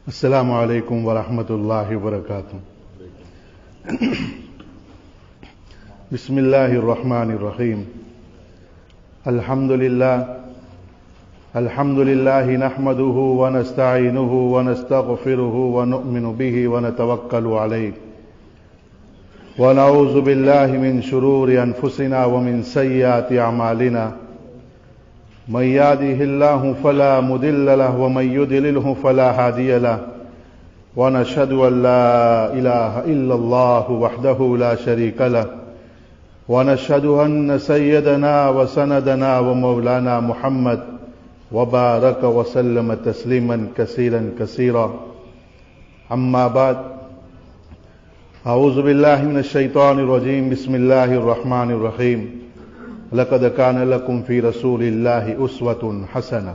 السلام علیکم ورحمۃ اللہ وبرکاتہ۔ بسم اللہ الرحمن الرحیم۔ الحمد للہ نحمده ونستعینه ونستغفره ونؤمن به ونتوکل علیہ ونعوذ باللہ من شرور انفسنا ومن سیئات اعمالنا من يهده الله فلا مضل له ومن يضلل فلا هادي له ونشهد أن لا إله إلا الله وحده لا شريك له ونشهد أن سيدنا وسندنا ومولانا محمد وبارك وسلم تسليما كثيرا كثيرا أما بعد أعوذ بالله من الشيطان الرجيم بسم الله الرحمن الرحيم لقد كان لكم في رسول الله أسوة حسنة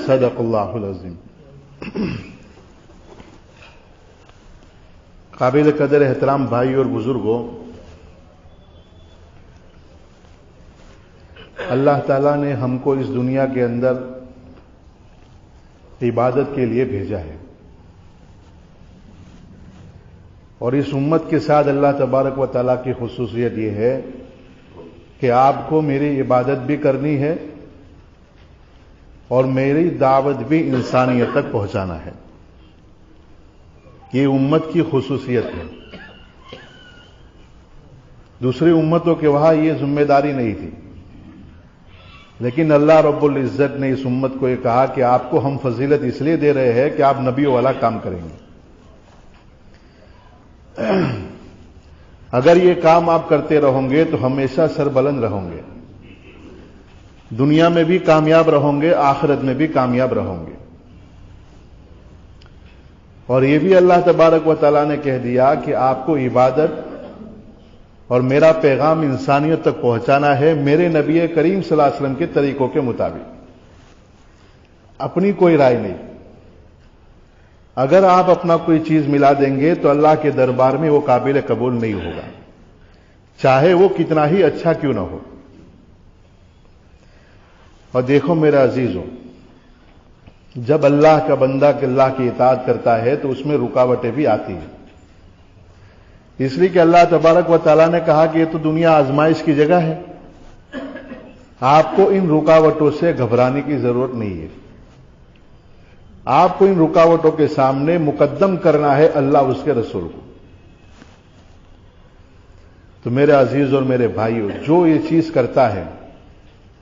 صدق الله العظيم۔ قابل قدر احترام بھائی اور بزرگوں، اللہ تعالیٰ نے ہم کو اس دنیا کے اندر عبادت کے لیے بھیجا ہے، اور اس امت کے ساتھ اللہ تبارک و تعالیٰ کی خصوصیت یہ ہے کہ آپ کو میری عبادت بھی کرنی ہے اور میری دعوت بھی انسانیت تک پہنچانا ہے۔ یہ امت کی خصوصیت ہے۔ دوسری امتوں کے وہاں یہ ذمہ داری نہیں تھی، لیکن اللہ رب العزت نے اس امت کو یہ کہا کہ آپ کو ہم فضیلت اس لیے دے رہے ہیں کہ آپ نبیوں والا کام کریں گے۔ اگر یہ کام آپ کرتے رہو گے تو ہمیشہ سربلند رہو گے، دنیا میں بھی کامیاب رہو گے، آخرت میں بھی کامیاب رہو گے۔ اور یہ بھی اللہ تبارک و تعالیٰ نے کہہ دیا کہ آپ کو عبادت اور میرا پیغام انسانیت تک پہنچانا ہے میرے نبی کریم صلی اللہ علیہ وسلم کے طریقوں کے مطابق، اپنی کوئی رائے نہیں۔ اگر آپ اپنا کوئی چیز ملا دیں گے تو اللہ کے دربار میں وہ قابل قبول نہیں ہوگا، چاہے وہ کتنا ہی اچھا کیوں نہ ہو۔ اور دیکھو میرے عزیزوں، جب اللہ کا بندہ اللہ کی اطاعت کرتا ہے تو اس میں رکاوٹیں بھی آتی ہیں، اس لیے کہ اللہ تبارک و تعالیٰ نے کہا کہ یہ تو دنیا آزمائش کی جگہ ہے، آپ کو ان رکاوٹوں سے گھبرانے کی ضرورت نہیں ہے۔ آپ کو ان رکاوٹوں کے سامنے مقدم کرنا ہے اللہ اس کے رسول کو۔ تو میرے عزیز اور میرے بھائیوں، جو یہ چیز کرتا ہے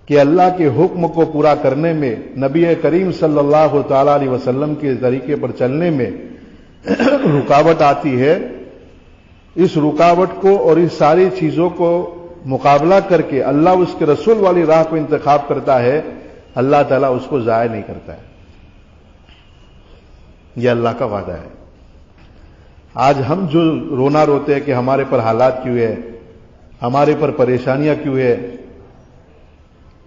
کہ اللہ کے حکم کو پورا کرنے میں، نبی کریم صلی اللہ تعالی علیہ وسلم کے طریقے پر چلنے میں رکاوٹ آتی ہے، اس رکاوٹ کو اور اس ساری چیزوں کو مقابلہ کر کے اللہ اس کے رسول والی راہ کو انتخاب کرتا ہے، اللہ تعالیٰ اس کو ضائع نہیں کرتا ہے۔ یہ اللہ کا وعدہ ہے۔ آج ہم جو رونا روتے ہیں کہ ہمارے پر حالات کیوں ہے، ہمارے پر پریشانیاں کیوں ہے،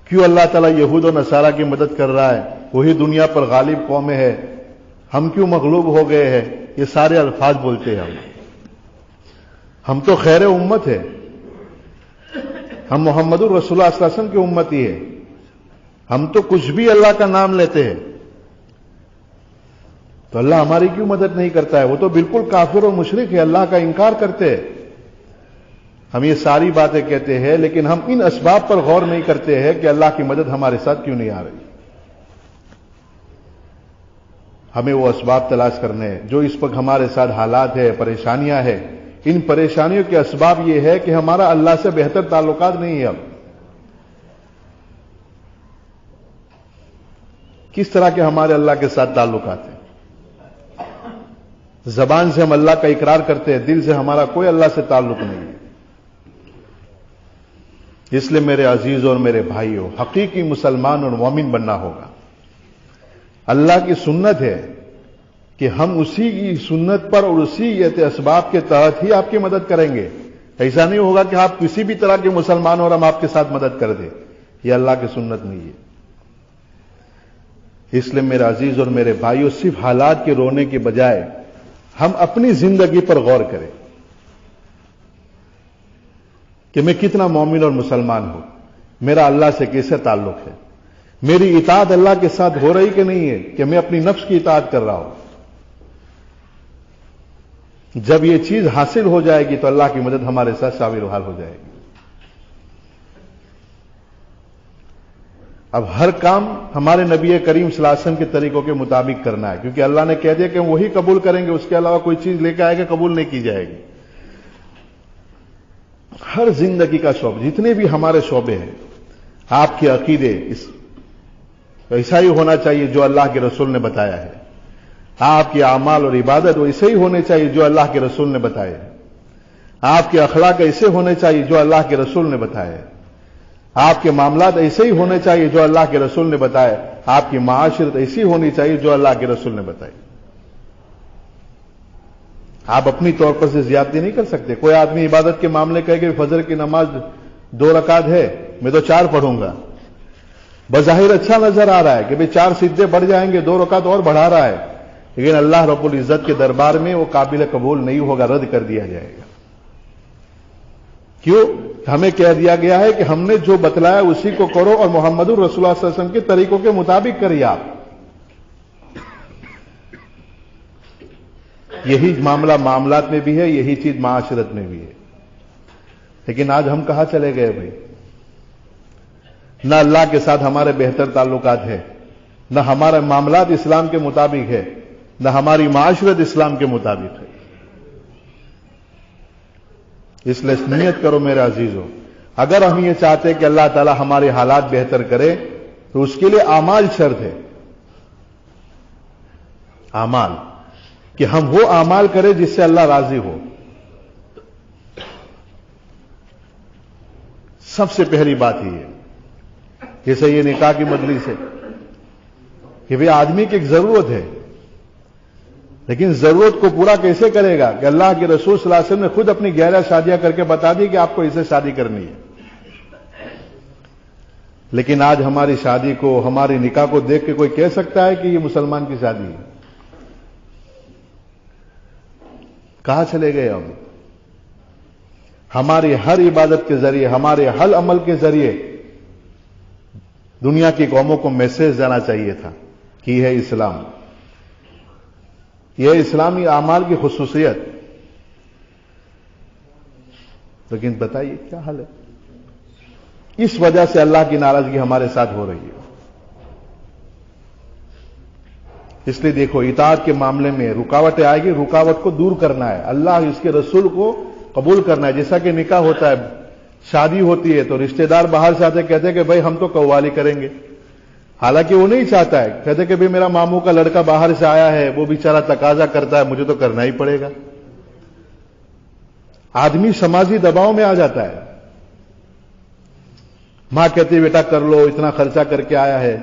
کیوں اللہ تعالیٰ یہود و نصارہ کی مدد کر رہا ہے، وہی دنیا پر غالب قوم ہے، ہم کیوں مغلوب ہو گئے ہیں، یہ سارے الفاظ بولتے ہیں ہم تو خیر امت ہے، ہم محمد الرسول اللہ صلی اللہ علیہ وسلم کی امتی ہے، ہم تو کچھ بھی اللہ کا نام لیتے ہیں، تو اللہ ہماری کیوں مدد نہیں کرتا ہے؟ وہ تو بالکل کافر و مشرک ہے، اللہ کا انکار کرتے ہیں۔ ہم یہ ساری باتیں کہتے ہیں، لیکن ہم ان اسباب پر غور نہیں کرتے ہیں کہ اللہ کی مدد ہمارے ساتھ کیوں نہیں آ رہی۔ ہمیں وہ اسباب تلاش کرنے ہیں جو اس وقت ہمارے ساتھ حالات ہے، پریشانیاں ہیں۔ ان پریشانیوں کے اسباب یہ ہے کہ ہمارا اللہ سے بہتر تعلقات نہیں ہے۔ اب کس طرح کے ہمارے اللہ کے ساتھ تعلقات ہیں؟ زبان سے ہم اللہ کا اقرار کرتے ہیں، دل سے ہمارا کوئی اللہ سے تعلق نہیں ہے۔ اس لیے میرے عزیزوں اور میرے بھائیوں، حقیقی مسلمان اور مومن بننا ہوگا۔ اللہ کی سنت ہے کہ ہم اسی کی سنت پر اور اسی اسباب کے تحت ہی آپ کی مدد کریں گے۔ ایسا نہیں ہوگا کہ آپ کسی بھی طرح کے مسلمان اور ہم آپ کے ساتھ مدد کر دیں، یہ اللہ کی سنت نہیں ہے۔ اس لیے میرے عزیز اور میرے بھائیوں، صرف حالات کے رونے کے بجائے ہم اپنی زندگی پر غور کریں کہ میں کتنا مومن اور مسلمان ہوں، میرا اللہ سے کیسے تعلق ہے، میری اطاعت اللہ کے ساتھ ہو رہی کہ نہیں ہے، کہ میں اپنی نفس کی اطاعت کر رہا ہوں۔ جب یہ چیز حاصل ہو جائے گی تو اللہ کی مدد ہمارے ساتھ شامل حال ہو جائے گی. اب ہر کام ہمارے نبی کریم صلی اللہ علیہ وسلم کے طریقوں کے مطابق کرنا ہے, کیونکہ اللہ نے کہہ دیا کہ ہم وہی قبول کریں گے, اس کے علاوہ کوئی چیز لے کے آئے گا قبول نہیں کی جائے گی. ہر زندگی کا شعبہ, جتنے بھی ہمارے شعبے ہیں, آپ کے عقیدے ایسا ہی ہونا چاہیے جو اللہ کے رسول نے بتایا ہے. آپ کے اعمال اور عبادت ویسے ہی ہونے چاہیے جو اللہ کے رسول نے بتایا ہے. آپ کے اخلاق ایسے ہونے چاہیے جو اللہ کے رسول نے بتایا ہے. آپ کے معاملات ایسے ہی ہونے چاہیے جو اللہ کے رسول نے بتایا. آپ کی معاشرت ایسی ہونی چاہیے جو اللہ کے رسول نے بتائی. آپ اپنی طور پر سے زیادتی نہیں کر سکتے. کوئی آدمی عبادت کے معاملے کہے کہ فجر کی نماز 2 رکعت ہے, میں تو 4 پڑھوں گا. بظاہر اچھا نظر آ رہا ہے کہ بھئی 4 سجدے بڑھ جائیں گے, 2 رکعت اور بڑھا رہا ہے, لیکن اللہ رب العزت کے دربار میں وہ قابل قبول نہیں ہوگا, رد کر دیا جائے گا. کیوں؟ ہمیں کہہ دیا گیا ہے کہ ہم نے جو بتلایا اسی کو کرو اور محمد الرسول اللہ صلی اللہ علیہ وسلم کے طریقوں کے مطابق کریے. آپ یہی معاملہ معاملات میں بھی ہے, یہی چیز معاشرت میں بھی ہے. لیکن آج ہم کہاں چلے گئے بھائی؟ نہ اللہ کے ساتھ ہمارے بہتر تعلقات ہیں, نہ ہمارے معاملات اسلام کے مطابق ہے, نہ ہماری معاشرت اسلام کے مطابق ہے. اس لیے نیت کرو میرے عزیزو, اگر ہم یہ چاہتے کہ اللہ تعالی ہمارے حالات بہتر کرے تو اس کے لیے اعمال شرط ہے. اعمال, کہ ہم وہ اعمال کریں جس سے اللہ راضی ہو. سب سے پہلی بات ہی ہے. جیسے یہ نکاح کی مجلس ہے کہ بھئی آدمی کی ایک ضرورت ہے, لیکن ضرورت کو پورا کیسے کرے گا کہ اللہ کے رسول صلی اللہ علیہ وسلم نے خود اپنی 11 شادیاں کر کے بتا دی کہ آپ کو اسے شادی کرنی ہے. لیکن آج ہماری شادی کو, ہماری نکاح کو دیکھ کے کوئی کہہ سکتا ہے کہ یہ مسلمان کی شادی ہے؟ کہاں چلے گئے ہم؟ ہماری ہر عبادت کے ذریعے, ہمارے ہر عمل کے ذریعے دنیا کی قوموں کو میسج جانا چاہیے تھا کہ یہ ہے اسلام, یہ اسلامی اعمال کی خصوصیت. لیکن بتائیے کیا حال ہے؟ اس وجہ سے اللہ کی ناراضگی ہمارے ساتھ ہو رہی ہے. اس لیے دیکھو, اطاعت کے معاملے میں رکاوٹیں آئے گی, رکاوٹ کو دور کرنا ہے, اللہ اس کے رسول کو قبول کرنا ہے. جیسا کہ نکاح ہوتا ہے, شادی ہوتی ہے تو رشتہ دار باہر سے آتے کہتے ہیں کہ بھائی ہم تو قوالی کریں گے, حالانکہ وہ نہیں چاہتا ہے. کہتے کہ بھائی میرا ماموں کا لڑکا باہر سے آیا ہے, وہ بیچارہ تقاضا کرتا ہے, مجھے تو کرنا ہی پڑے گا. آدمی سماجی دباؤ میں آ جاتا ہے. ماں کہتی بیٹا کر لو, اتنا خرچہ کر کے آیا ہے.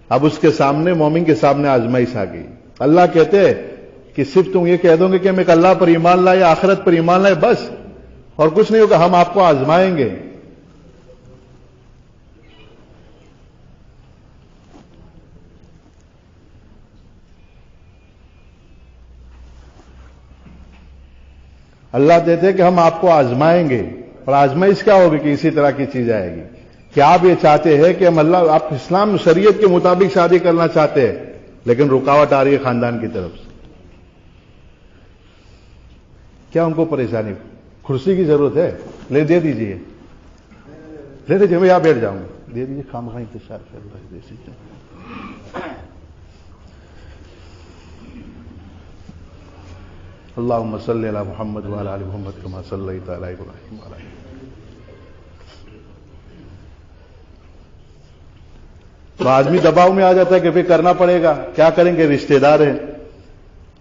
اب اس کے سامنے, مومن کے سامنے آزمائش آ گئی. اللہ کہتے ہیں کہ صرف تم یہ کہہ دو گے کہ میں اللہ پر ایمان لائے, آخرت پر ایمان لائے, بس اور کچھ نہیں ہوگا, ہم آپ کو آزمائیں گے. اللہ کہتے ہیں کہ ہم آپ کو آزمائیں گے, اور آزمائش کیا ہوگی کہ اسی طرح کی چیز آئے گی کہ آپ یہ چاہتے ہیں کہ ہم اللہ, آپ اسلام شریعت کے مطابق شادی کرنا چاہتے ہیں, لیکن رکاوٹ آ رہی ہے خاندان کی طرف سے. کیا ان کو پریشانی؟ کرسی کی ضرورت ہے, لے دے دیجئے, لے دیجئے, میں یہاں بیٹھ جاؤں گا, دے دیجئے, خامخواہ انتشار کر رہا ہے دیسی. اللهم صل علی محمد وعلی آل محمد کما صلیت علی ابراہیم وعلی آل. تو آدمی دباؤ میں آ جاتا ہے کہ پھر کرنا پڑے گا, کیا کریں گے, رشتہ دار ہیں.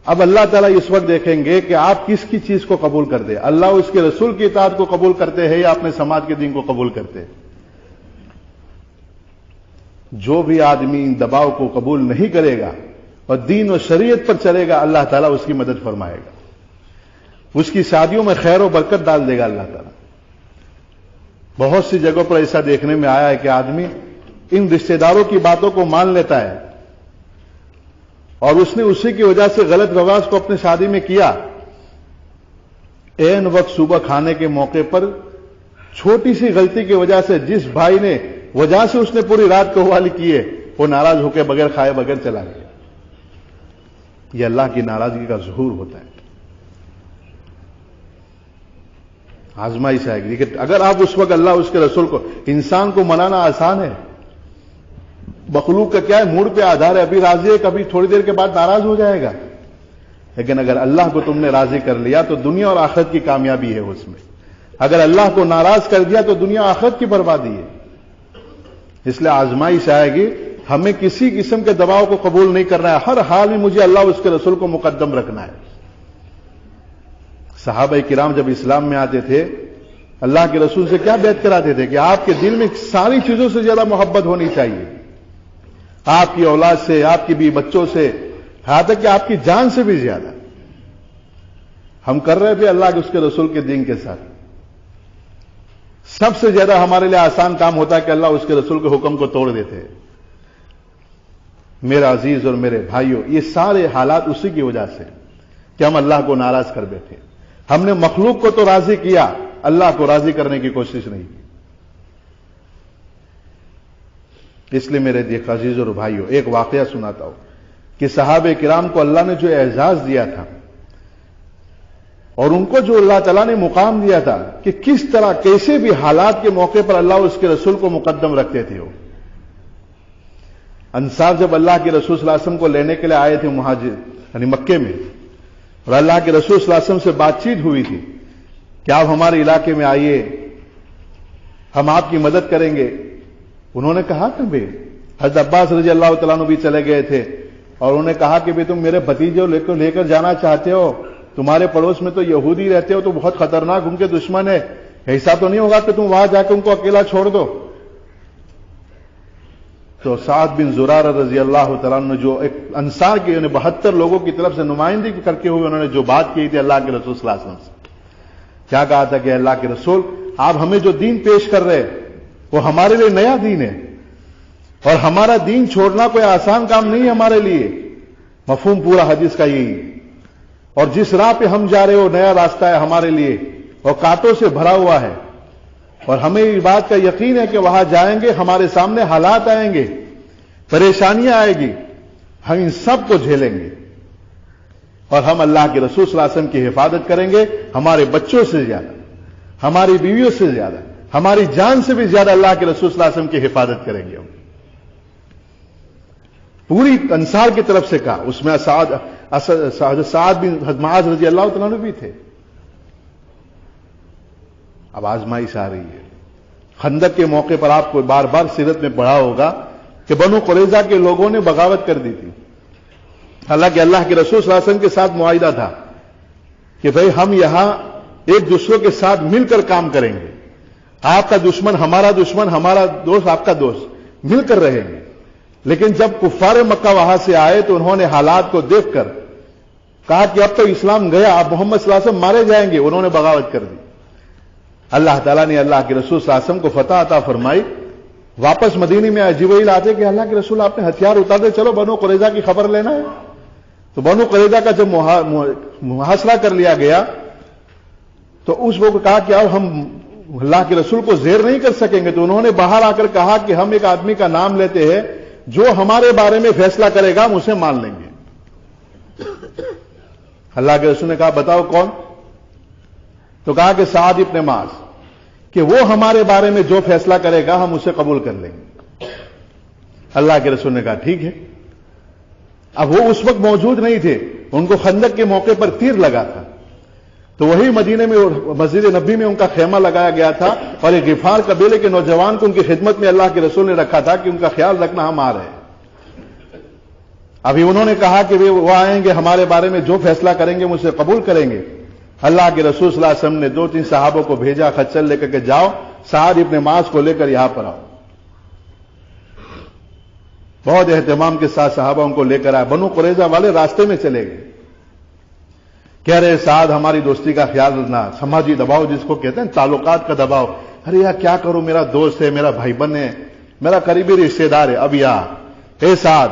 اب اللہ تعالیٰ اس وقت دیکھیں گے کہ آپ کس کی چیز کو قبول کرتے ہیں, اللہ اس کے رسول کی اطاعت کو قبول کرتے ہیں یا اپنے سماج کے دین کو قبول کرتے ہیں. جو بھی آدمی ان دباؤ کو قبول نہیں کرے گا اور دین و شریعت پر چلے گا, اللہ تعالیٰ اس کی مدد فرمائے گا, اس کی شادیوں میں خیر و برکت ڈال دے گا اللہ تعالیٰ. بہت سی جگہوں پر ایسا دیکھنے میں آیا ہے کہ آدمی ان رشتہ داروں کی باتوں کو مان لیتا ہے اور اس نے اسی کی وجہ سے غلط رواج کو اپنی شادی میں کیا. عین وقت صبح کھانے کے موقع پر چھوٹی سی غلطی کی وجہ سے جس بھائی نے وجہ سے اس نے پوری رات قوالی کی ہے, وہ ناراض ہو کے بغیر کھائے بغیر چلا گیا. یہ اللہ کی ناراضگی کا ظہور ہوتا ہے. آزمائش آئے گی. لیکن اگر آپ اس وقت اللہ اس کے رسول کو, انسان کو منانا آسان ہے, مخلوق کا کیا ہے, موڈ پہ آدھار ہے, ابھی راضی ہے, کبھی تھوڑی دیر کے بعد ناراض ہو جائے گا. لیکن اگر اللہ کو تم نے راضی کر لیا تو دنیا اور آخرت کی کامیابی ہے اس میں. اگر اللہ کو ناراض کر دیا تو دنیا آخرت کی بربادی ہے. اس لیے آزمائش آئے گی, ہمیں کسی قسم کے دباؤ کو قبول نہیں کرنا ہے. ہر حال میں مجھے اللہ اس کے رسول کو مقدم رکھنا ہے. صحابہ کرام جب اسلام میں آتے تھے, اللہ کے رسول سے کیا بیعت کراتے تھے کہ آپ کے دل میں ساری چیزوں سے زیادہ محبت ہونی چاہیے, آپ کی اولاد سے, آپ کی بیوی بچوں سے, یہاں تک کہ آپ کی جان سے بھی زیادہ. ہم کر رہے تھے اللہ کے اس کے رسول کے دین کے ساتھ. سب سے زیادہ ہمارے لیے آسان کام ہوتا ہے کہ اللہ اس کے رسول کے حکم کو توڑ دیتے. میرا عزیز اور میرے بھائیوں, یہ سارے حالات اسی کی وجہ سے کہ ہم اللہ کو ناراض کر بیٹھے. ہم نے مخلوق کو تو راضی کیا, اللہ کو راضی کرنے کی کوشش نہیں کی. اس لیے میرے دیکھ عزیز اور بھائیوں, ایک واقعہ سناتا ہوں کہ صحابہ کرام کو اللہ نے جو اعزاز دیا تھا اور ان کو جو اللہ تعالیٰ نے مقام دیا تھا کہ کس طرح کیسے بھی حالات کے موقع پر اللہ اس کے رسول کو مقدم رکھتے تھے. وہ انصار جب اللہ کے رسول صلی اللہ علیہ وسلم کو لینے کے لیے آئے تھے مہاجر یعنی مکے میں, اور اللہ کے رسول صلی اللہ علیہ وسلم سے بات چیت ہوئی تھی کہ آپ ہمارے علاقے میں آئیے, ہم آپ کی مدد کریں گے. انہوں نے کہا کہ بھائی, حضرت عباس رضی اللہ تعالیٰ عنہ بھی چلے گئے تھے اور انہوں نے کہا کہ بھائی تم میرے بھتیجے لے کر جانا چاہتے ہو, تمہارے پڑوس میں تو یہودی رہتے ہو, تو بہت خطرناک ان کے دشمن ہے, ایسا تو نہیں ہوگا کہ تم وہاں جا کے ان کو اکیلا چھوڑ دو. تو سعد بن زرارہ رضی اللہ تعالیٰ عنہ جو ایک انصار کے 72 لوگوں کی طرف سے نمائندگی کر کے ہوئے انہوں نے جو بات کی تھی اللہ کے رسول صلی اللہ علیہ وسلم سے, کیا کہا تھا کہ اللہ کے رسول آپ ہمیں جو دین پیش کر رہے وہ ہمارے لیے نیا دین ہے, اور ہمارا دین چھوڑنا کوئی آسان کام نہیں ہے ہمارے لیے. مفہوم پورا حدیث کا یہی, اور جس راہ پہ ہم جا رہے ہو نیا راستہ ہے ہمارے لیے اور کانٹوں سے بھرا ہوا ہے, اور ہمیں اس بات کا یقین ہے کہ وہاں جائیں گے ہمارے سامنے حالات آئیں گے, پریشانیاں آئیں گی, ہم ان سب کو جھیلیں گے اور ہم اللہ کے رسول صلی اللہ علیہ وسلم کی حفاظت کریں گے. ہمارے بچوں سے زیادہ, ہماری بیویوں سے زیادہ, ہماری جان سے بھی زیادہ اللہ کے رسول صلی اللہ علیہ وسلم کی حفاظت کریں گے. ہم پوری انصار کی طرف سے کہا, اس میں سعد بن معاذ رضی اللہ تعالیٰ عنہ بھی تھے. اب آزمائش آ رہی ہے. خندق کے موقع پر آپ کو بار بار سیرت میں پڑھا ہوگا کہ بنو قریظہ کے لوگوں نے بغاوت کر دی تھی. حالانکہ اللہ کے رسول صلی اللہ علیہ وسلم کے ساتھ معاہدہ تھا کہ بھئی ہم یہاں ایک دوسروں کے ساتھ مل کر کام کریں گے, آپ کا دشمن ہمارا دشمن, ہمارا دوست آپ کا دوست, مل کر رہیں گے. لیکن جب کفار مکہ وہاں سے آئے تو انہوں نے حالات کو دیکھ کر کہا کہ اب تو اسلام گیا, اب محمد صلی اللہ علیہ وسلم مارے جائیں گے. انہوں نے بغاوت کر دی. اللہ تعالیٰ نے اللہ کے رسول صلی اللہ علیہ وسلم کو فتح عطا فرمائی. واپس مدینے میں جبرائیل آتے کہ اللہ کے رسول آپ نے ہتھیار اتار دے, چلو بنو قریظہ کی خبر لینا ہے. تو بنو قریظہ کا جب محاصرہ کر لیا گیا تو اس وقت کہا کہ اب ہم اللہ کے رسول کو زیر نہیں کر سکیں گے. تو انہوں نے باہر آ کر کہا کہ ہم ایک آدمی کا نام لیتے ہیں جو ہمارے بارے میں فیصلہ کرے گا, ہم اسے مان لیں گے. اللہ کے رسول نے کہا بتاؤ کون؟ تو کہا کہ سعد ابن معاذ, کہ وہ ہمارے بارے میں جو فیصلہ کرے گا ہم اسے قبول کر لیں گے. اللہ کے رسول نے کہا ٹھیک ہے. اب وہ اس وقت موجود نہیں تھے, ان کو خندق کے موقع پر تیر لگا تھا, تو وہی مدینے میں مسجد نبی میں ان کا خیمہ لگایا گیا تھا, اور ایک غفار قبیلے کے نوجوان کو ان کی خدمت میں اللہ کے رسول نے رکھا تھا کہ ان کا خیال رکھنا, ہم آ رہے ہیں. ابھی انہوں نے کہا کہ وہ آئیں گے ہمارے بارے میں جو فیصلہ کریں گے ہم اسے قبول کریں گے. اللہ کے رسول صلی اللہ علیہ وسلم نے 2-3 صحابوں کو بھیجا, خچر لے کر کے جاؤ سعد ابن معاذ کو لے کر یہاں پر آؤ. بہت اہتمام کے ساتھ صحابہ ان کو لے کر آئے. بنو قریظہ والے راستے میں چلے گئے, کہہ رہے سعد ہماری دوستی کا خیال رکھنا. سماجی دباؤ جس کو کہتے ہیں, تعلقات کا دباؤ. ارے یار کیا کروں, میرا دوست ہے, میرا بھائی بن ہے, میرا قریبی رشتے دار ہے. اب اے سعد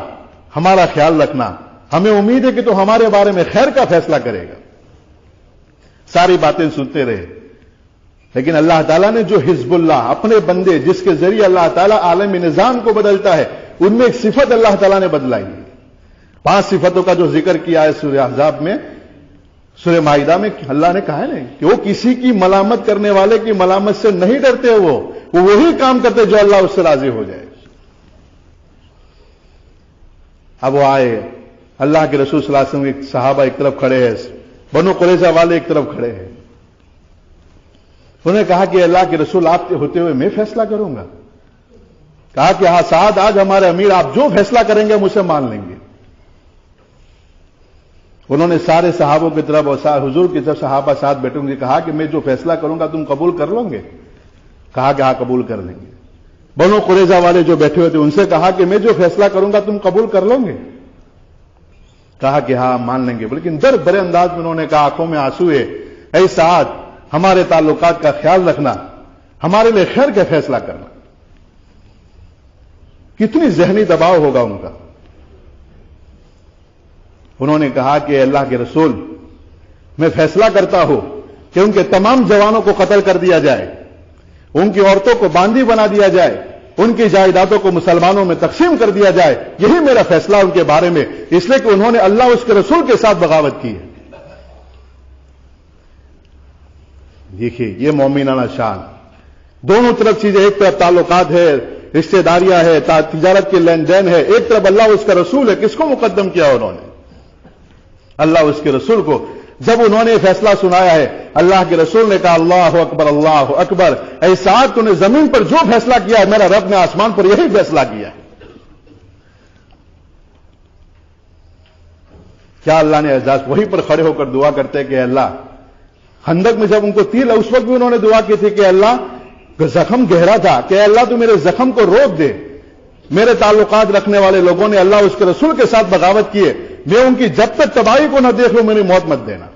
ہمارا خیال رکھنا, ہمیں امید ہے کہ تو ہمارے بارے میں خیر کا فیصلہ کرے گا. ساری باتیں سنتے رہے. لیکن اللہ تعالیٰ نے جو حزب اللہ اپنے بندے جس کے ذریعے اللہ تعالیٰ عالم نظام کو بدلتا ہے, ان میں ایک صفت اللہ تعالیٰ نے بدلائی. 5 صفتوں کا جو ذکر کیا ہے سورہ احزاب میں, سورہ مائدہ میں اللہ نے کہا ہے نا کہ وہ کسی کی ملامت کرنے والے کی ملامت سے نہیں ڈرتے، وہ وہی کام کرتے جو اللہ اس سے راضی ہو جائے۔ اب وہ آئے، اللہ کے رسول صلی اللہ علیہ وسلم کے صحابہ ایک طرف کھڑے ہیں، بنو قریظہ والے ایک طرف کھڑے ہیں۔ انہوں نے کہا کہ اللہ کے رسول آپ کے ہوتے ہوئے میں فیصلہ کروں گا؟ کہا کہ ہاں سعد، آج ہمارے امیر آپ جو فیصلہ کریں گے ہم اسے مان لیں گے۔ انہوں نے سارے صحابوں کی طرف اور حضور کی طرف صحابہ ساتھ بیٹھوں گے کہا کہ میں جو فیصلہ کروں گا تم قبول کر لو گے؟ کہا کہ ہاں قبول کر لیں گے۔ بنو قریظہ والے جو بیٹھے ہوئے تھے ان سے کہا کہ میں جو فیصلہ کروں گا تم قبول کر لو گے؟ کہا کہ ہاں مان لیں گے۔ لیکن درد بھرے انداز میں انہوں نے کہا، آنکھوں میں آنسو ہے، اے سعد ہمارے تعلقات کا خیال رکھنا، ہمارے لیے خیر کا فیصلہ کرنا۔ کتنی ذہنی دباؤ ہوگا ان کا۔ انہوں نے کہا کہ اللہ کے رسول میں فیصلہ کرتا ہوں کہ ان کے تمام جوانوں کو قتل کر دیا جائے، ان کی عورتوں کو باندی بنا دیا جائے، ان کی جائیدادوں کو مسلمانوں میں تقسیم کر دیا جائے، یہی میرا فیصلہ ان کے بارے میں، اس لیے کہ انہوں نے اللہ اس کے رسول کے ساتھ بغاوت کی ہے۔ دیکھیے یہ مومنانہ شان، دونوں طرف چیزیں، ایک طرف تعلقات ہے، رشتہ داریاں ہے، تجارت کے لین دین ہے، ایک طرف اللہ اس کا رسول ہے۔ کس کو مقدم کیا انہوں نے؟ اللہ اس کے رسول کو۔ جب انہوں نے فیصلہ سنایا ہے، اللہ کے رسول نے کہا اللہ اکبر اللہ اکبر، اے سعد تو نے زمین پر جو فیصلہ کیا ہے میرا رب نے آسمان پر یہی فیصلہ کیا ہے۔ کیا اللہ نے اعزاز، وہیں پر کھڑے ہو کر دعا کرتے کہ اللہ، خندق میں جب ان کو تیر اس وقت بھی انہوں نے دعا کی تھی کہ اللہ زخم گہرا تھا، کہ اللہ تو میرے زخم کو روک دے، میرے تعلقات رکھنے والے لوگوں نے اللہ اس کے رسول کے ساتھ بغاوت کی ہے، میں ان کی جب تک تباہی کو نہ دیکھ لوں میری موت مت دینا۔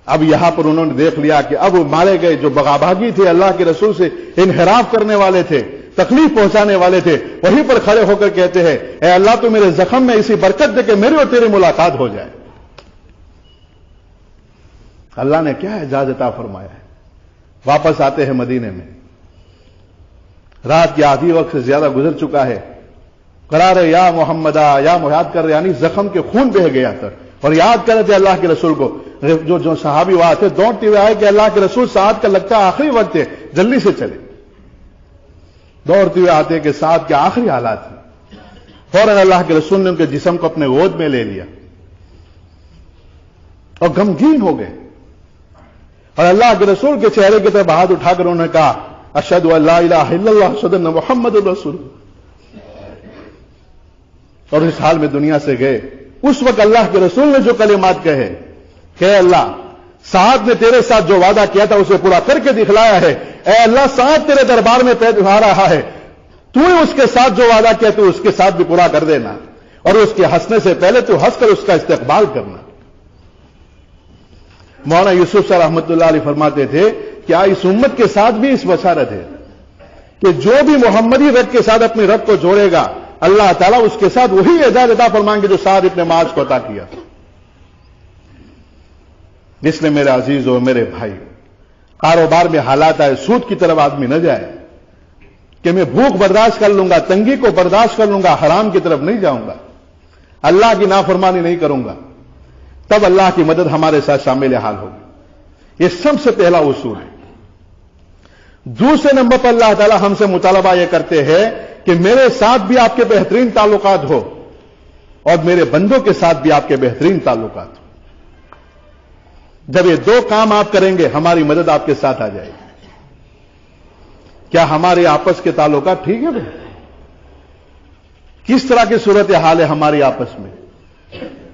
اب یہاں پر انہوں نے دیکھ لیا کہ اب مارے گئے جو بغاوی تھے، اللہ کے رسول سے انحراف کرنے والے تھے، تکلیف پہنچانے والے تھے، وہیں پر کھڑے ہو کر کہتے ہیں اے اللہ تو میرے زخم میں اسی برکت دے کہ میری اور تیری ملاقات ہو جائے۔ اللہ نے کیا اعزاز عطا فرمایا ہے۔ واپس آتے ہیں مدینے میں، رات کی آدھی وقت سے زیادہ گزر چکا ہے، قرار یا محمدہ یا یاد کر رہے، یعنی زخم کے خون بہ گیا تھا اور یاد کر رہے تھے اللہ کے رسول کو۔ جو صحابی وہاں تھے دوڑتے ہوئے آئے کہ اللہ کے رسول سعد کا لگتا ہے آخری وقت ہے، جلدی سے چلے۔ دوڑتے ہوئے آتے کہ سعد کے آخری حالات ہیں۔ فوراً اللہ کے رسول نے ان کے جسم کو اپنے گود میں لے لیا اور غمگین ہو گئے، اور اللہ کے رسول کے چہرے کی طرف ہاتھ اٹھا کر انہوں نے کہا اشہد ان لا الہ الا اللہ اشہد ان محمد رسول اللہ، اور اس حال میں دنیا سے گئے۔ اس وقت اللہ کے رسول نے جو کلمات کہے کہ اے اللہ سعد نے تیرے ساتھ جو وعدہ کیا تھا اسے پورا کر کے دکھلایا ہے، اے اللہ سعد تیرے دربار میں پیدا آ رہا ہے، تو ہی اس کے ساتھ جو وعدہ کیا تو اس کے ساتھ بھی پورا کر دینا، اور اس کے ہنسنے سے پہلے تو ہنس کر اس کا استقبال کرنا۔ مولانا یوسف صاحب رحمۃ اللہ علیہ فرماتے تھے کیا اس امت کے ساتھ بھی اس بشارت ہے کہ جو بھی محمدی رب کے ساتھ اپنی رب کو جوڑے گا اللہ تعالیٰ اس کے ساتھ وہی اعزاز عطا فرمائیں گے جو سعد ابن معاذ کو عطا کیا۔ اس لیے میرے عزیز اور میرے بھائی، کاروبار میں حالات آئے سود کی طرف آدمی نہ جائے کہ میں بھوک برداشت کر لوں گا، تنگی کو برداشت کر لوں گا، حرام کی طرف نہیں جاؤں گا، اللہ کی نافرمانی نہیں کروں گا، تب اللہ کی مدد ہمارے ساتھ شامل حال ہوگی۔ یہ سب سے پہلا اصول ہے۔ دوسرے نمبر پر اللہ تعالی ہم سے مطالبہ یہ کرتے ہیں کہ میرے ساتھ بھی آپ کے بہترین تعلقات ہو اور میرے بندوں کے ساتھ بھی آپ کے بہترین تعلقات ہو۔ جب یہ دو کام آپ کریں گے ہماری مدد آپ کے ساتھ آ جائے گی۔ کیا ہمارے آپس کے تعلقات ٹھیک ہے بھائی؟ کس طرح کی صورتحال ہے ہماری آپس میں؟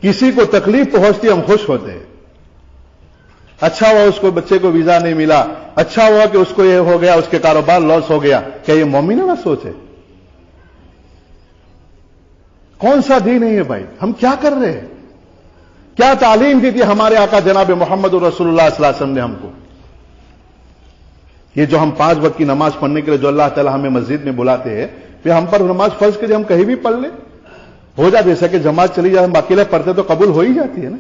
کسی کو تکلیف پہنچتی ہم خوش ہوتے ہیں، اچھا ہوا اس کو بچے کو ویزا نہیں ملا، اچھا ہوا کہ اس کو یہ ہو گیا، اس کے کاروبار لاس ہو گیا۔ کیا یہ مومنانہ سوچ ہے؟ کون سا دین ہے یہ بھائی؟ ہم کیا کر رہے ہیں؟ کیا تعلیم دی تھی ہمارے آقا جناب محمد رسول اللہ صلی اللہ علیہ وسلم نے ہم کو؟ یہ جو ہم 5 وقت کی نماز پڑھنے کے لیے جو اللہ تعالیٰ ہمیں مسجد میں بلاتے ہیں، پھر ہم پر نماز فرض کے لیے ہم کہیں بھی پڑھ لیں، ہو جاتا جیسا کہ جماعت چلی جائے ہم اکیلے پڑھتے تو قبول ہو ہی جاتی ہے نا،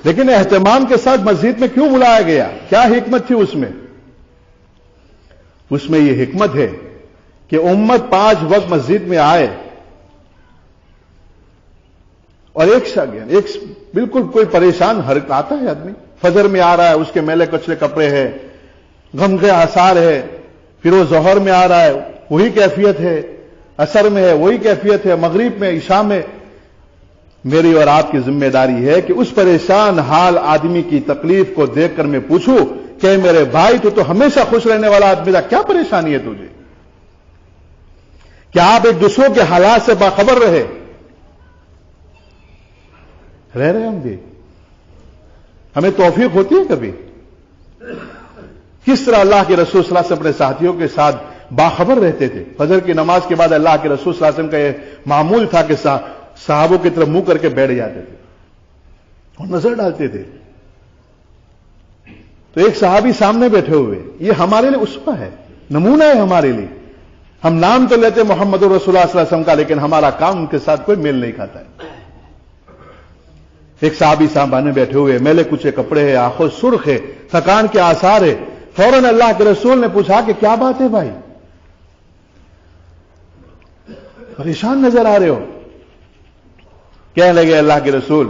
لیکن اہتمام کے ساتھ مسجد میں کیوں بلایا گیا؟ کیا حکمت تھی اس میں؟ اس میں یہ حکمت ہے کہ امت 5 وقت مسجد میں آئے اور ایک بالکل کوئی پریشان حرکت آتا ہے آدمی، فجر میں آ رہا ہے، اس کے میلے کچرے کپڑے ہیں، غم کے آثار ہے، پھر وہ ظہر میں آ رہا ہے وہی کیفیت ہے، عصر میں ہے وہی کیفیت ہے، مغرب میں، عشاء میں. میری اور آپ کی ذمہ داری ہے کہ اس پریشان حال آدمی کی تکلیف کو دیکھ کر میں پوچھوں کہ میرے بھائی تو ہمیشہ خوش رہنے والا آدمی تھا، کیا پریشانی ہے تجھے؟ کیا آپ ایک دوسروں کے حالات سے باخبر رہے ہم بھی؟ ہمیں توفیق ہوتی ہے کبھی؟ کس طرح اللہ کے رسول صلی اللہ علیہ وسلم اپنے ساتھیوں کے ساتھ باخبر رہتے تھے. فجر کی نماز کے بعد اللہ کے رسول صلی اللہ علیہ وسلم کا یہ معمول تھا کہ صحابوں کی طرف منہ کر کے بیٹھ جاتے تھے اور نظر ڈالتے تھے. تو ایک صحابی سامنے بیٹھے ہوئے، یہ ہمارے لیے اسوہ ہے، نمونہ ہے ہمارے لیے. ہم نام تو لیتے محمد رسول اللہ صلی اللہ علیہ وسلم کا، لیکن ہمارا کام ان کے ساتھ کوئی میل نہیں کھاتا ہے. ایک صحابی سامنے بیٹھے ہوئے، میلے کچے کپڑے ہیں، آنکھوں سرخ ہے، تھکان کے آثار ہے. فوراً اللہ کے رسول نے پوچھا کہ کیا بات ہے بھائی، پریشان نظر آ رہے ہو؟ کہنے لگے اللہ کے رسول،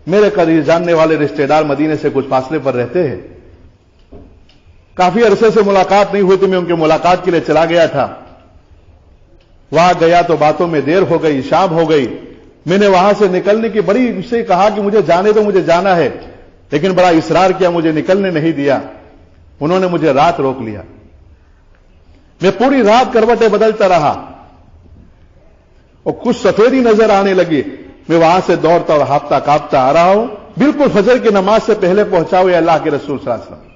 میرے قریب جاننے والے رشتہ دار مدینے سے کچھ فاصلے پر رہتے ہیں، کافی عرصے سے ملاقات نہیں ہوئی تو میں ان کی ملاقات کے لیے چلا گیا تھا. وہاں گیا تو باتوں میں دیر ہو گئی، شام ہو گئی. میں نے وہاں سے نکلنے کی بڑی سے کہا کہ مجھے جانے تو مجھے جانا ہے، لیکن بڑا اصرار کیا، مجھے نکلنے نہیں دیا. انہوں نے مجھے رات روک لیا. میں پوری رات کروٹیں بدلتا رہا اور کچھ سفیدی نظر آنے لگی. میں وہاں سے دوڑتا اور ہاپتا کاپتا آ رہا ہوں، بالکل فجر کی نماز سے پہلے پہنچا ہوئے اللہ کے رسول صلی اللہ علیہ وسلم.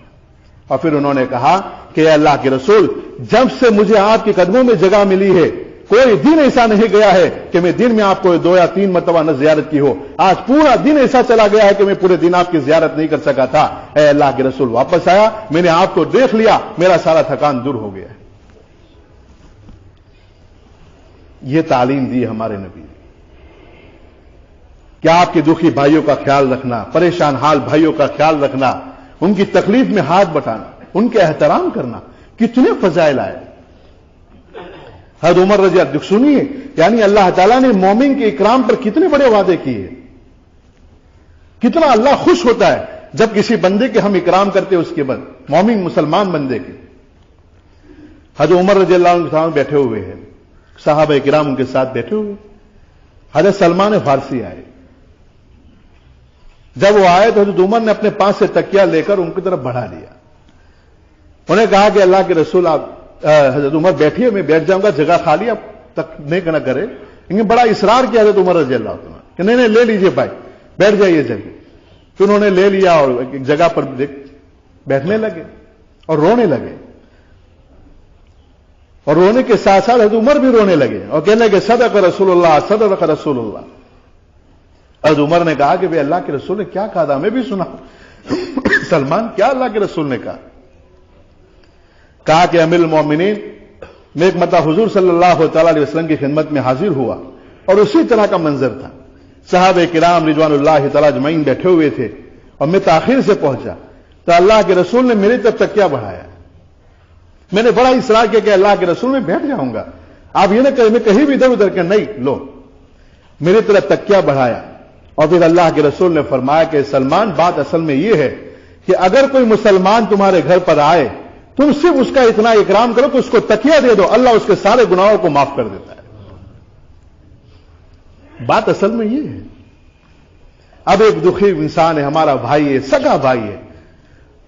اور پھر انہوں نے کہا کہ اے اللہ کے رسول، جب سے مجھے آپ کے قدموں میں جگہ ملی ہے کوئی دن ایسا نہیں گیا ہے کہ میں دن میں آپ کو 2 یا 3 مرتبہ نہ زیارت کی ہو. آج پورا دن ایسا چلا گیا ہے کہ میں پورے دن آپ کی زیارت نہیں کر سکا تھا. اے اللہ کے رسول، واپس آیا، میں نے آپ کو دیکھ لیا، میرا سارا تھکان دور ہو گیا ہے. یہ تعلیم دی ہمارے نبی نے کہ آپ کے دکھی بھائیوں کا خیال رکھنا، پریشان حال بھائیوں کا خیال رکھنا، ان کی تکلیف میں ہاتھ بٹانا، ان کے احترام کرنا، کتنے فضائل آئے. حضرت عمر رضی اللہ عنہ سنیے، یعنی اللہ تعالیٰ نے مومن کے اکرام پر کتنے بڑے وعدے کیے، کتنا اللہ خوش ہوتا ہے جب کسی بندے کے ہم اکرام کرتے اس کے بعد، مومن مسلمان بندے کے. حضرت عمر رضی اللہ عنہ کے سامنے بیٹھے ہوئے ہیں، صحابہ کرام ان کے ساتھ بیٹھے ہوئے. حضرت سلمان فارسی آئے. جب وہ آئے تو حضرت عمر نے اپنے پاس سے تکیہ لے کر ان کی طرف بڑھا لیا. انہیں کہا کہ اللہ کے رسول، آپ حضرت عمر بیٹھیے، میں بیٹھ جاؤں گا، جگہ خالی، اب تک نہیں نہ کرے. انہیں بڑا اصرار کیا حضرت عمر رضی اللہ عنہ کہ نہیں لے لیجئے بھائی، بیٹھ جائیے جگہ. پھر انہوں نے لے لیا اور ایک جگہ پر بیٹھنے لگے اور رونے لگے. اور رونے کے ساتھ ساتھ حضرت عمر بھی رونے لگے اور کہنے لگے صدق رسول اللہ، صدق رسول اللہ. حضرت عمر نے کہا کہ بھئی اللہ کے رسول نے کیا کہا تھا، میں بھی سنا. سلمان، کیا اللہ کے رسول نے کہا کہ امیر المومنین، میں ایک مرتبہ حضور صلی اللہ تعالی علیہ وسلم کی خدمت میں حاضر ہوا اور اسی طرح کا منظر تھا. صحابہ کرام رضوان اللہ تعالی اجمعین بیٹھے ہوئے تھے اور میں تاخیر سے پہنچا تو اللہ کے رسول نے میری طرف تکیہ بڑھایا. میں نے بڑا اصرار کیا کہ اللہ کے رسول میں بیٹھ جاؤں گا، آپ یہ نہ کہیں میں کہیں بھی ادھر ادھر کہ نہیں، لو میری طرف تکیہ بڑھایا. اور پھر اللہ کے رسول نے فرمایا کہ سلمان، بات اصل میں یہ ہے کہ اگر کوئی مسلمان تمہارے گھر پر آئے تم صرف اس کا اتنا اکرام کرو کہ اس کو تکیہ دے دو، اللہ اس کے سارے گناہوں کو معاف کر دیتا ہے. بات اصل میں یہ ہے. اب ایک دکھی انسان ہے، ہمارا بھائی ہے، سگا بھائی ہے.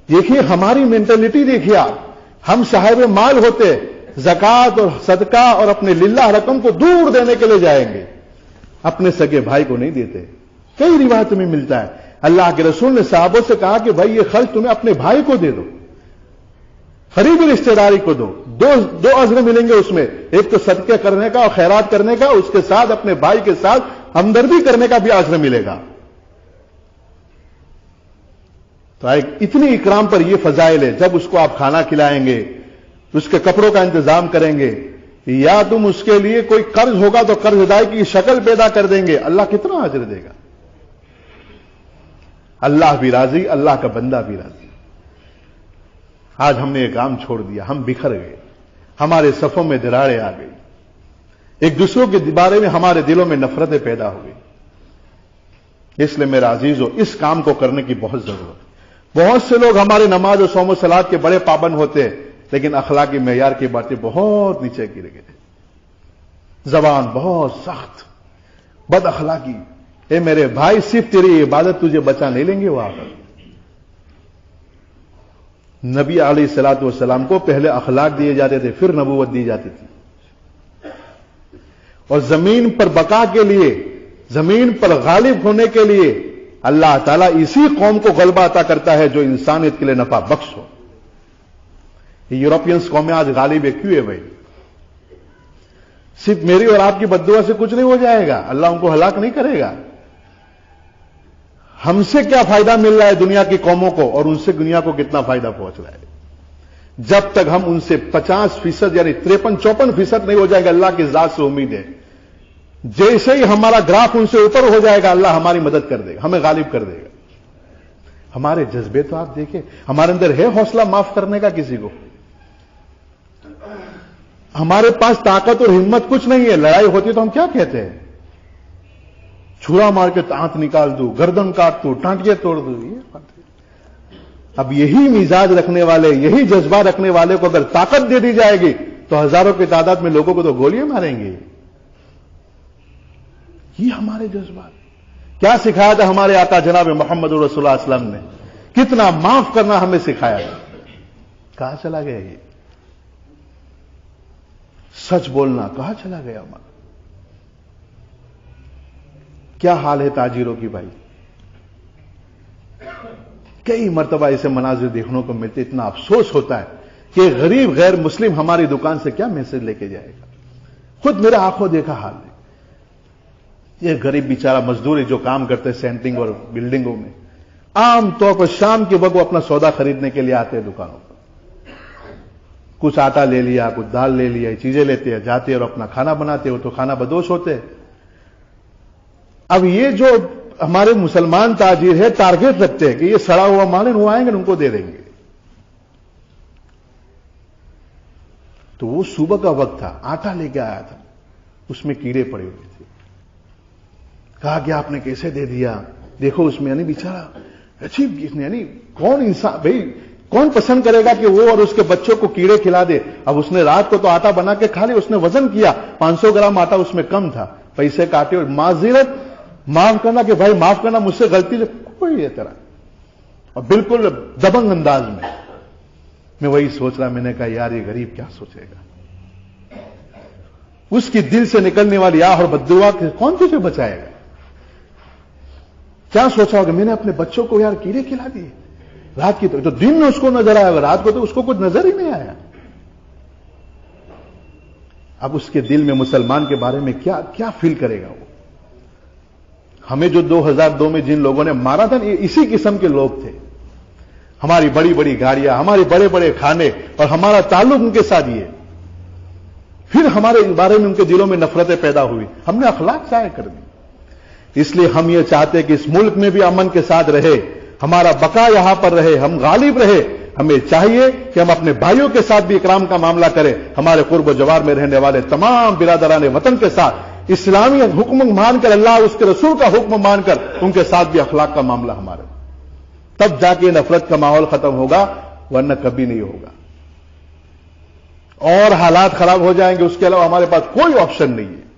دیکھیے ہماری مینٹلٹی دیکھیے آپ، ہم صاحب مال ہوتے زکوٰۃ اور صدقہ اور اپنے للہ رقم کو دور دینے کے لیے جائیں گے، اپنے سگے بھائی کو نہیں دیتے. کئی روایت میں ملتا ہے اللہ کے رسول نے صحابوں سے کہا کہ بھائی یہ خرچ تمہیں اپنے بھائی کو دے دو، قریبی رشتہ داری کو دو. دو اجر ملیں گے اس میں، ایک تو صدقے کرنے کا اور خیرات کرنے کا، اس کے ساتھ اپنے بھائی کے ساتھ ہمدردی کرنے کا بھی اجر ملے گا. تو اتنی اکرام پر یہ فضائل ہے. جب اس کو آپ کھانا کھلائیں گے، اس کے کپڑوں کا انتظام کریں گے، یا تم اس کے لیے کوئی قرض ہوگا تو قرض ادائیگی کی شکل پیدا کر دیں گے، اللہ کتنا اجر دے گا. اللہ بھی راضی، اللہ کا بندہ بھی راضی. آج ہم نے یہ کام چھوڑ دیا، ہم بکھر گئے، ہمارے صفوں میں دراڑیں آ گئی، ایک دوسروں کے بارے میں ہمارے دلوں میں نفرتیں پیدا ہو گئی. اس لیے میرا عزیزو اس کام کو کرنے کی بہت ضرورت ہے. بہت سے لوگ ہمارے نماز و صوم و صلات کے بڑے پابند ہوتے ہیں لیکن اخلاقی معیار کی باتیں بہت نیچے گر گئے. زبان بہت سخت، بد اخلاقی. اے میرے بھائی، صرف تیری عبادت تجھے بچا نہیں لیں گے وہ آخر. نبی علیہ الصلوۃ والسلام کو پہلے اخلاق دیے جاتے تھے، پھر نبوت دی جاتی تھی. اور زمین پر بقا کے لیے، زمین پر غالب ہونے کے لیے اللہ تعالیٰ اسی قوم کو غلبہ عطا کرتا ہے جو انسانیت کے لیے نفع بخش ہو. یورپینس قومیں آج غالب ہے، کیوں ہے بھائی؟ صرف میری اور آپ کی بددعا سے کچھ نہیں ہو جائے گا، اللہ ان کو ہلاک نہیں کرے گا. ہم سے کیا فائدہ مل رہا ہے دنیا کی قوموں کو، اور ان سے دنیا کو کتنا فائدہ پہنچ رہا ہے. جب تک ہم ان سے 50% یعنی 53-54% نہیں ہو جائے گا، اللہ کی ذات سے امید ہے جیسے ہی ہمارا گراف ان سے اوپر ہو جائے گا اللہ ہماری مدد کر دے گا، ہمیں غالب کر دے گا. ہمارے جذبے تو آپ دیکھیں، ہمارے اندر ہے حوصلہ معاف کرنے کا کسی کو؟ ہمارے پاس طاقت اور ہمت کچھ نہیں ہے. لڑائی ہوتی تو ہم کیا کہتے ہیں؟ چھرا مار کے دانت نکال دوں، گردن کاٹ دوں، ٹانٹیاں توڑ دوں. یہ اب یہی مزاج رکھنے والے، یہی جذبہ رکھنے والے کو اگر طاقت دے دی جائے گی تو ہزاروں کی تعداد میں لوگوں کو تو گولیاں ماریں گے. یہ ہمارے جذبات کیا سکھایا تھا ہمارے آقا جناب محمد رسول اللہ علیہ وسلم نے؟ کتنا معاف کرنا ہمیں سکھایا تھا. کہاں چلا گیا یہ سچ بولنا؟ کہاں چلا گیا ہمارا؟ کیا حال ہے تاجروں کی بھائی؟ کئی مرتبہ ایسے مناظر دیکھنے کو ملتے، اتنا افسوس ہوتا ہے کہ غریب غیر مسلم ہماری دکان سے کیا میسج لے کے جائے گا. خود میرے آنکھوں دیکھا حال ہے. یہ غریب بیچارہ مزدوری جو کام کرتے سینٹنگ اور بلڈنگوں میں، عام طور پر شام کے وقت وہ اپنا سودا خریدنے کے لیے آتے ہیں دکانوں پر. کچھ آٹا لے لیا، کچھ دال لے لیا، چیزیں لیتے ہیں، جاتے اور اپنا کھانا بناتے ہو تو کھانا بدوش ہوتے. اب یہ جو ہمارے مسلمان تاجر ہے ٹارگیٹ رکھتے ہیں کہ یہ سڑا ہوا مال ہے، وہ آئیں گے ان کو دے دیں گے. تو وہ صبح کا وقت تھا، آٹا لے کے آیا تھا، اس میں کیڑے پڑے ہوئے تھے. کہا کہ آپ نے کیسے دے دیا؟ دیکھو اس میں، یعنی بیچارہ عجیب، یعنی کون انسان بھائی، کون پسند کرے گا کہ وہ اور اس کے بچوں کو کیڑے کھلا دے؟ اب اس نے رات کو تو آٹا بنا کے کھا لیا، اس نے وزن کیا 500 گرام آٹا اس میں کم تھا، پیسے کاٹے اور معذرت معاف کرنا کہ بھائی معاف کرنا، مجھ سے غلطی سے کوئی طرح، اور بالکل دبنگ انداز میں وہی سوچ رہا، میں نے کہا یار یہ غریب کیا سوچے گا؟ اس کی دل سے نکلنے والی آہ اور بددعا کون تجھے بچائے گا؟ کیا سوچا ہوگا میں نے اپنے بچوں کو یار کیڑے کھلا دیے رات کی، تو دن میں اس کو نظر آیا، رات کو تو اس کو کچھ نظر ہی نہیں آیا. اب اس کے دل میں مسلمان کے بارے میں کیا فیل کرے گا وہ؟ ہمیں جو 2002 میں جن لوگوں نے مارا تھا یہ اسی قسم کے لوگ تھے. ہماری بڑی بڑی گاڑیاں، ہمارے بڑے بڑے کھانے اور ہمارا تعلق ان کے ساتھ یہ، پھر ہمارے بارے میں ان کے دلوں میں نفرتیں پیدا ہوئی، ہم نے اخلاق ضائع کر دی. اس لیے ہم یہ چاہتے ہیں کہ اس ملک میں بھی امن کے ساتھ رہے، ہمارا بقا یہاں پر رہے، ہم غالب رہے. ہمیں چاہیے کہ ہم اپنے بھائیوں کے ساتھ بھی اکرام کا معاملہ کریں، ہمارے قرب و جوار میں رہنے والے تمام برادران وطن کے ساتھ اسلامی حکم مان کر، اللہ اس کے رسول کا حکم مان کر ان کے ساتھ بھی اخلاق کا معاملہ ہمارا، تب جا کے نفرت کا ماحول ختم ہوگا، ورنہ کبھی نہیں ہوگا. اور حالات خراب ہو جائیں گے، اس کے علاوہ ہمارے پاس کوئی آپشن نہیں ہے.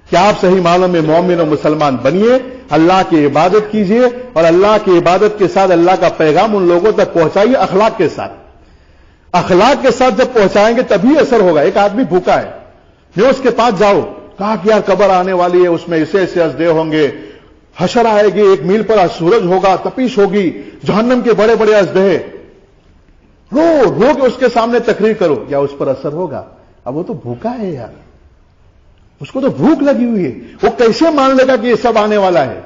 کہ آپ صحیح معنوں میں مومن و مسلمان بنیے، اللہ کی عبادت کیجئے، اور اللہ کی عبادت کے ساتھ اللہ کا پیغام ان لوگوں تک پہنچائیے اخلاق کے ساتھ. اخلاق کے ساتھ جب پہنچائیں گے تبھی اثر ہوگا. ایک آدمی بھوکا ہے، میں اس کے پاس جاؤ، کہا کہ یار قبر آنے والی ہے، اس میں ایسے ایسے ازدے ہوں گے، حشر آئے گی، 1 میل پر سورج ہوگا، تپش ہوگی، جہنم کے بڑے بڑے ازدے، رو کے اس کے سامنے تقریر کرو، کیا اس پر اثر ہوگا؟ اب وہ تو بھوکا ہے یار، اس کو تو بھوک لگی ہوئی ہے، وہ کیسے مان لے گا کہ یہ سب آنے والا ہے؟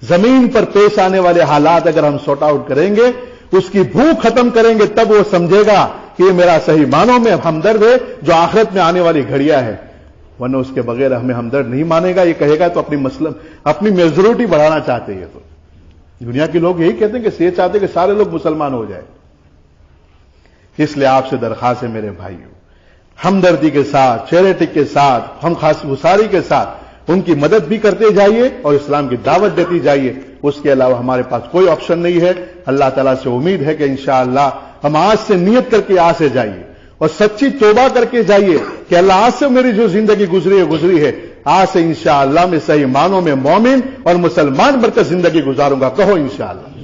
زمین پر پیش آنے والے حالات اگر ہم سارٹ آؤٹ کریں گے، اس کی بھوک ختم کریں گے، تب وہ سمجھے گا کہ یہ میرا صحیح معنوں میں ہمدرد ہے جو آخرت میں آنے والی گھڑیاں ہے. ورنہ اس کے بغیر ہمیں ہمدرد نہیں مانے گا. یہ کہے گا تو اپنی میجورٹی بڑھانا چاہتے ہیں. تو دنیا کے لوگ یہی کہتے ہیں کہ یہ چاہتے ہیں کہ سارے لوگ مسلمان ہو جائیں. اس لیے آپ سے درخواست ہے میرے بھائیوں، ہمدردی کے ساتھ، چیریٹی کے ساتھ، ہم خاص گساری کے ساتھ ان کی مدد بھی کرتے جائیے اور اسلام کی دعوت دیتی جائیے. اس کے علاوہ ہمارے پاس کوئی آپشن نہیں ہے. اللہ تعالیٰ سے امید ہے کہ انشاءاللہ ہم آج سے نیت کر کے آج سے جائیے اور سچی توبہ کر کے جائیے کہ اللہ آج سے میری جو زندگی گزری ہے آج سے انشاءاللہ میں صحیح معنوں میں مومن اور مسلمان بن کر زندگی گزاروں گا. کہو انشاءاللہ.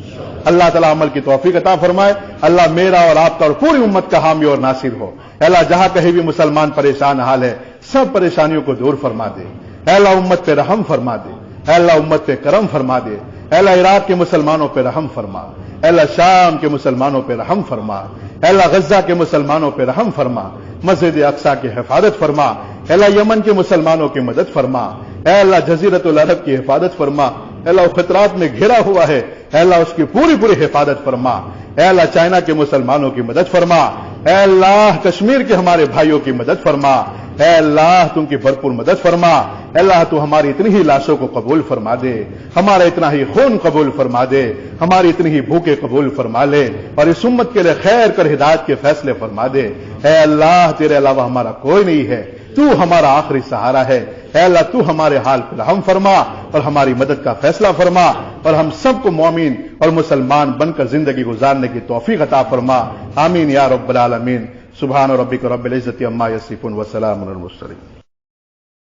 اللہ تعالیٰ عمل کی توفیق عطا فرمائے. اللہ میرا اور آپ کا اور پوری امت کا حامی اور ناصر ہو. اللہ جہاں کہیں بھی مسلمان پریشان حال ہے سب پریشانیوں کو دور فرما دے. اے اللہ امت پہ رحم فرما دے. اے اللہ امت پہ کرم فرما دے. اے اللہ عراق کے مسلمانوں پہ رحم فرما. اے اللہ شام کے مسلمانوں پہ رحم فرما. اے اللہ غزہ کے مسلمانوں پہ رحم فرما. مسجد اقصی کی حفاظت فرما. اے اللہ یمن کے مسلمانوں کی مدد فرما. اے اللہ جزیرۃ العرب کی حفاظت فرما. اے اللہ خطرات میں گھرا ہوا ہے اے اللہ اس کی پوری حفاظت فرما. اے اللہ چائنا کے مسلمانوں کی مدد فرما. اے اللہ کشمیر کے ہمارے بھائیوں کی مدد فرما. اے اللہ تم کی بھرپور مدد فرما. اے اللہ تو ہماری اتنی ہی لاشوں کو قبول فرما دے. ہمارا اتنا ہی خون قبول فرما دے. ہماری اتنی ہی بھوکے قبول فرما لے اور اس امت کے لیے خیر کر ہدایت کے فیصلے فرما دے. اے اللہ تیرے علاوہ ہمارا کوئی نہیں ہے. تو ہمارا آخری سہارا ہے. اے اللہ تو ہمارے حال پر رحم فرما اور ہماری مدد کا فیصلہ فرما اور ہم سب کو مومن اور مسلمان بن کر زندگی گزارنے کی توفیق عطا فرما. آمین یا رب العالمین. سبحان ربک رب العزت عما یصفون وسلام علی المرسلین.